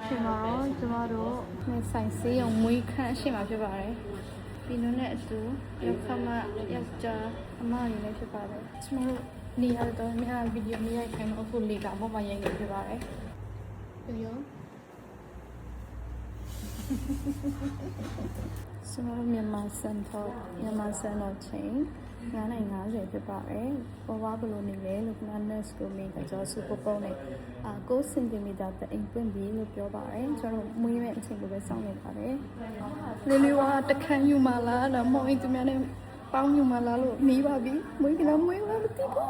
ရှင်ပါတော့ကျမတို့နဲ့ဆိုင်ဆေးရုံမွေးခန်းအရှိမှဖြစ်ပါတယ်ပြီးတော့နဲ့အတူရောက်ခမယောက်ျားအမရင်းလည်းဖြစ်ပါတယ်ကျမတို့နေရာတော့နေရာဗီဒီယိုနေရာခိုင်တော့အခုလေကအပေါ်မှာရိုက်နေဖြစ်ပါတယ်ရောကျမတို့မြန်မာစံတော်ချိန်9:50ဖြစ်ပါတယ်။ပေါ်ဝါဘလို့နေလဲလို့ခဏ nurse ကိုမေးကြတော့ super phone နဲ့9 cm တအိမ်ပွင့်ပြီလို့ပြောပါတယ်။ကျွန်တော်မွေးမဲ့အချိန်ကိုပဲစောင့်နေပါတယ်။လေလေးဝါတခန်းယူမလားတော့မောင်အိမ်သူများနဲ့ပေါင်းယူမလားလို့မေးပါပြီ။မွေးကလားမွေးလားမသိဘူး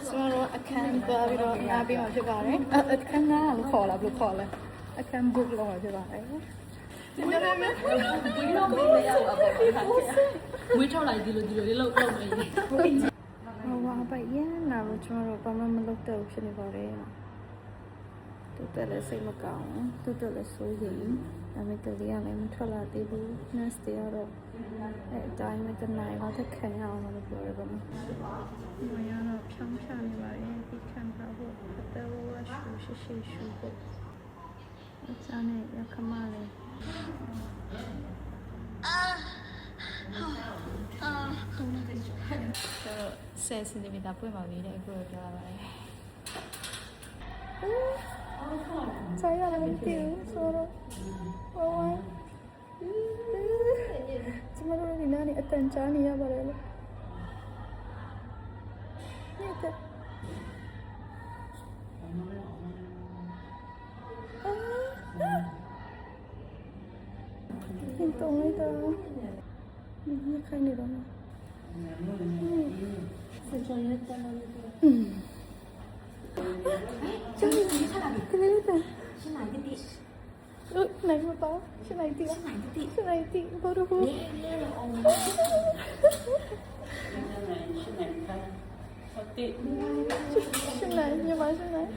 ။ကျွန်တော်အခန်းသွားပြီးတော့နားပြီးမှဖြစ်ပါတယ်။အခန်းနားလို့ခေါ်လားဘယ်လိုခေါ်လဲ။အခန်း book လို့ဖြစ်ပါတယ်။ဒီနေ့မင်းဝေးထောက်လိုက်ဒီလိုလေးလောက်လောက်နေတယ်ဟောဝါပိုက်ရနာလို့ကျွန်တော်ဘာမှမလုပ်တော့ဖြစ်နေပါတယ်တူတယ်လည်းစိတ်မကောင်းတူတယ်လည်းဆိုးရင်ဒါပေမဲ့ကလေးကလည်းမထွက်လာသေးဘူး nurse တွေကတော့အဲတိုင်းမဲ့တနိုင်တော့တက်ခံရအောင်လို့ပြောရပါမယ်ဒီမှာတော့ဖြောင်းဖြနေပါတယ်ဒီခံတာဖို့အသက်ဝါရှူရှိရှူဖို့အချမ်းနဲ့ရခမလေး10 cm ပွင့်ပါပြီတဲ့အခုတော့ပြောရပါတယ်ဆိုင်ရတယ်မသိဘူးဆိုတော့ဟိုဝိုင်းကျမတို့ဒီနားနေအတန်ကြားနေရပါတယ်လေဒီတော့လိုက်တော့ဒီခိုင်းနေတော့ဆက်ချင်တဲ့မလို့ကျန်နေချလာပြီကလေးတဲ့ရှင်းလိုက်တိနိုင်မပါရှင်းလိုက်တိရှင်းလိုက်တိဘောရဘူးရှင်းလိုက်ညမရှင်းလိုက်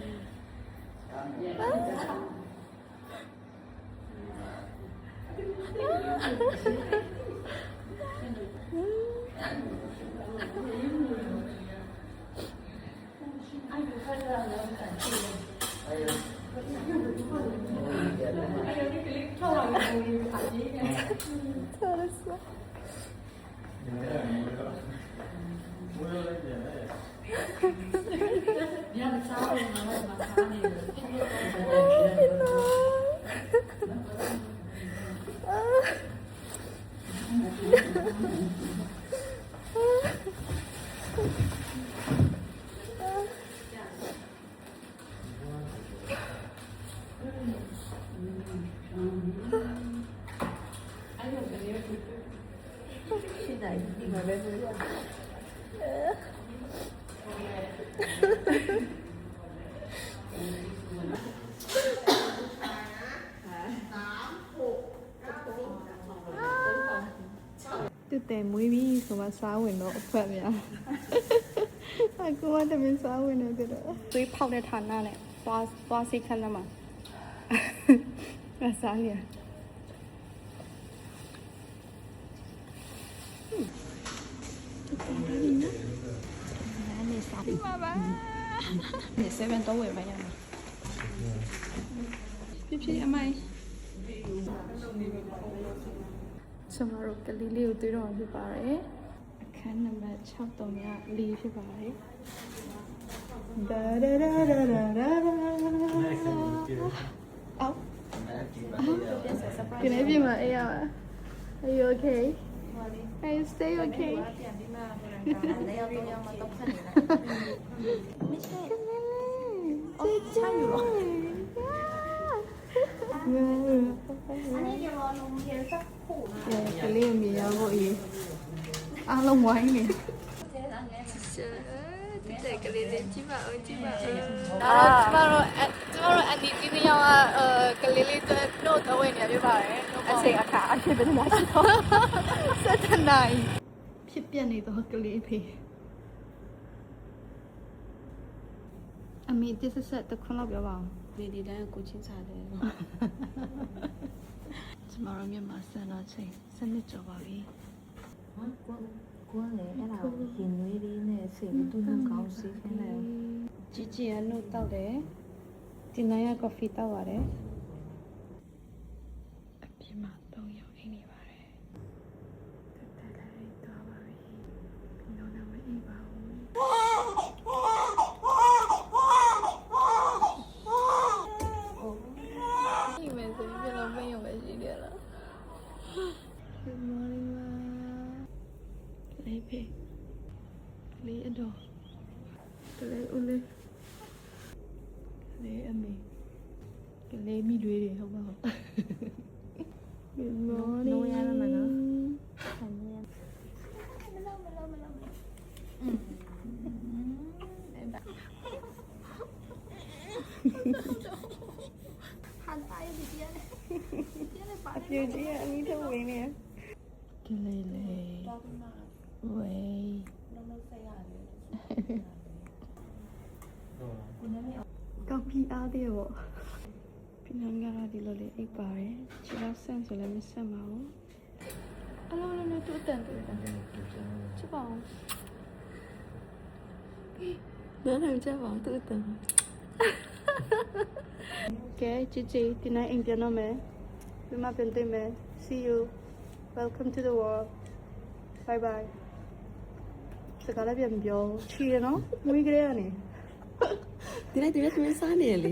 တူတယ်မွေးပြီးဆိုမှစားဝင်တော့အဖက်များအခုမှတမင်စားဝင်နေတယ်သွေးဖောက်တဲ့ဌာနနဲ့သွားစိတ်ခက်လက်မှာစားရနေစားပြီပါနေ7တော့ဝယ်ပါရမယ်ပြအမိုင်ကျမတို့ကလေးလေးကိုတွေ့တော့ဖြစ်ပါတယ်အခန်းနံပါတ်634ဖြစ်ပါတယ်ဒါဒါဒါဒါဒါအော်can I be my are you okay are you stay okay ไม่ใช่อ๋อใช่อยู่หรออันนี้เดี๋ยวรอนมเทียนสักขู่นะကလေးမြင်ရဖို့အေးအားလုံးဝိုင်းနေတဲ့ကလေးလေးကြည့်ပါဦးကြည့်ပါဦးကျမတို့အန်ဒီတီနီယောကကလေးလေးတို့တော့ဝင်နေပြပါတယ်အချိန်အခါအဖြစ်เป็นလား7နိုင်ဖြစ်ပြနေတော့ကလေးဖေးအမေတစ်ဆက်တစ်ခွန်းလောက်ပြောပါအောင်ဒီတိုင်းကိုချင်းစားတယ်ကျမတို့မြန်မာစံတော်ချိန်7ကျော်ပါပြီကိုယ်လည်းအဲ့ဒါရင်နွေးလေးနဲ့စိတ်တူနှကောင်းစီးခိုင်းတယ်ជីជីကနှုတ်တောက်တယ်ဒီနိုင်ကကော်ဖီတောက်ပါတယ် မှာ3ယောက်အိမ်နေပါတယ်တက်တက်လေးသွားပါပြီဒီတော့လည်းမအိပ်ပါဘူးအိမ်မယ်ဆိုရင်ပြတော့မရုံပဲရှိတယ်လား Good morning ပါလေးဖေးလေးအတော်လေးဦးလေးလေးအမေလေးမိတွေတွေဟုတ်ပါဟုတ် Good morning နိုးရမ်းမှာနော် ဆိုင်ရမ်းအပြူကြီးကအမီးတော့ဝင်နေကလေးလေးဝေးကောင်းပြီအားသေးပေါ့ပြန်ငါရဒီလိုလေးအိပ်ပါတယ်ခြေတော့ဆန့်ဆိုလည်းမဆန့်ပါဘူးအလုံးလုံးနဲ့တူတန်တူတန်ချစ်ပါဦးနားလည်းချစ်ပါဦးတူတန်ကဲជីជីဒီနေ့အိမ်ပြန်တော့မယ်ဒီမှာပြန်သိမယ် see you welcome to the world bye bye စကားလည်းပြန်ပြောချီရနော်မွေးကလေးကနေဒီနေ့ဒီနေ့သမီးစားနေလေ